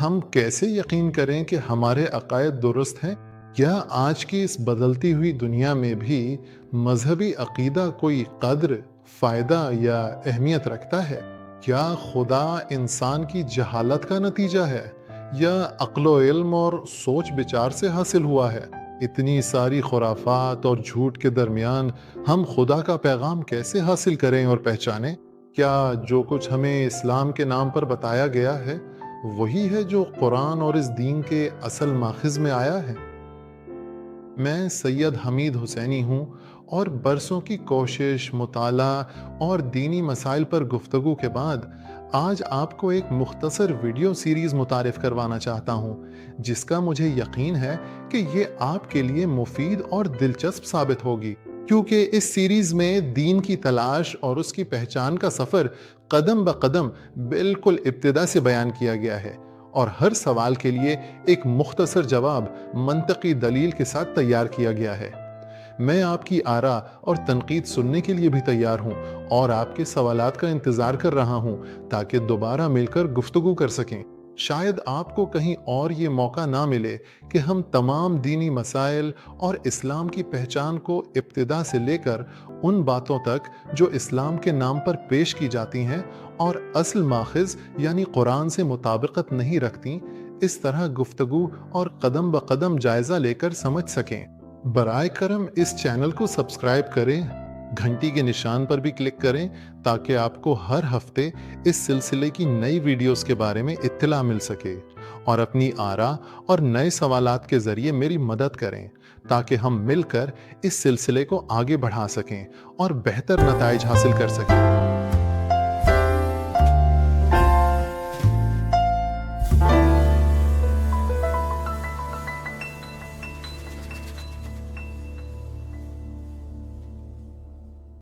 ہم کیسے یقین کریں کہ ہمارے عقائد درست ہیں؟ کیا آج کی اس بدلتی ہوئی دنیا میں بھی مذہبی عقیدہ کوئی قدر، فائدہ یا اہمیت رکھتا ہے؟ کیا خدا انسان کی جہالت کا نتیجہ ہے یا عقل و علم اور سوچ بچار سے حاصل ہوا ہے؟ اتنی ساری خرافات اور جھوٹ کے درمیان ہم خدا کا پیغام کیسے حاصل کریں اور پہچانیں؟ کیا جو کچھ ہمیں اسلام کے نام پر بتایا گیا ہے وہی ہے جو قرآن اور اس دین کے اصل ماخذ میں آیا ہے؟ میں سید حمید حسینی ہوں اور برسوں کی کوشش، مطالعہ اور دینی مسائل پر گفتگو کے بعد آج آپ کو ایک مختصر ویڈیو سیریز متعارف کروانا چاہتا ہوں، جس کا مجھے یقین ہے کہ یہ آپ کے لیے مفید اور دلچسپ ثابت ہوگی، کیونکہ اس سیریز میں دین کی تلاش اور اس کی پہچان کا سفر قدم بقدم بالکل ابتدا سے بیان کیا گیا ہے، اور ہر سوال کے لیے ایک مختصر جواب منطقی دلیل کے ساتھ تیار کیا گیا ہے۔ میں آپ کی آراء اور تنقید سننے کے لیے بھی تیار ہوں اور آپ کے سوالات کا انتظار کر رہا ہوں تاکہ دوبارہ مل کر گفتگو کر سکیں۔ شاید آپ کو کہیں اور یہ موقع نہ ملے کہ ہم تمام دینی مسائل اور اسلام کی پہچان کو ابتدا سے لے کر ان باتوں تک جو اسلام کے نام پر پیش کی جاتی ہیں اور اصل ماخذ یعنی قرآن سے مطابقت نہیں رکھتی، اس طرح گفتگو اور قدم بقدم جائزہ لے کر سمجھ سکیں۔ برائے کرم اس چینل کو سبسکرائب کریں، گھنٹی کے نشان پر بھی کلک کریں تاکہ آپ کو ہر ہفتے اس سلسلے کی نئی ویڈیوز کے بارے میں اطلاع مل سکے، اور اپنی آراء اور نئے سوالات کے ذریعے میری مدد کریں تاکہ ہم مل کر اس سلسلے کو آگے بڑھا سکیں اور بہتر نتائج حاصل کر سکیں۔